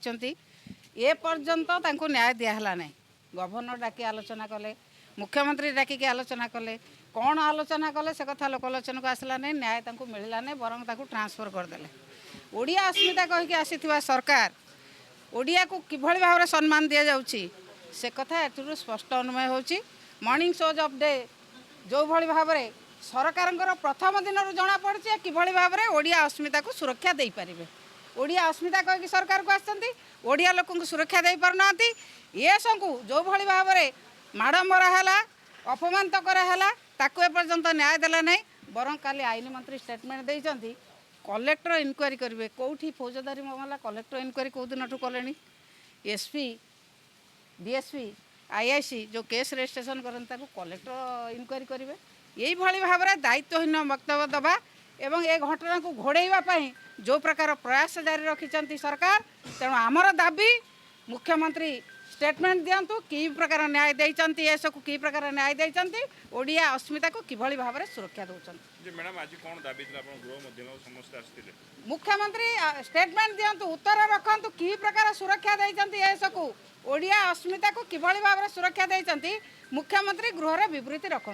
ए पर्यंत न्याय दिहला ना गवर्नर डाकी आलोचना कले मुख्यमंत्री डाकिक आलोचना कले कौन आलोचना कले से कथा लोकलोचन को आसला नहीं न्याय मिलला नहीं बरं ट्रांसफर करदे ओडिया अस्मिता कहीकि आसीथिबा सरकार ओडिया को किभली भाव सम्मान दि जाउछि से कथा एथुरु स्पष्ट अनुमय होछि। मॉर्निंग शोज ऑफ डे जो भली भाव सरकार प्रथम दिन जना पड़ी किभली भाव ओडिया अस्मिता को सुरक्षा दे पारिबे ओडिया अस्मिता कहीकि सरकार को आसती ओडिया लोक सुरक्षा दे पारना ये सबको जो भली भाव माड़ंबरा है अपमानित कराला ताकू एपर्यंत न्याय देला नहीं बरं काली आईन मंत्री स्टेटमेंट देइचंती कलेक्टर इनक्वारी करेंगे कौटी फौजदारी मामला कलेक्टर इनक्वारी कौ दिन कले एसपी डीएसपी आईआईसी जो केस रजिस्ट्रेशन करते कलेक्टर इनक्वारी करेंगे यही भाव में दायित्वहीन वक्तव्य दबा एवं ए घटना को घोड़ाई जो प्रकार प्रयास जारी रखिंट सरकार तेणु आमर दाबी मुख्यमंत्री स्टेटमेंट दिंतु कि प्रकार न्याय देइचंती को कि प्रकार न्याय देइचंती ओडिया अस्मिता को किभली भाव में सुरक्षा दौरान मैडम आज कौन दाबी मुख्यमंत्री स्टेटमेंट दिंतु उत्तर रखु कि प्रकार सुरक्षा देइचंती को ओडिया अस्मिता को किभली भाव में सुरक्षा देइचंती मुख्यमंत्री गृह विवृत्ति रखु।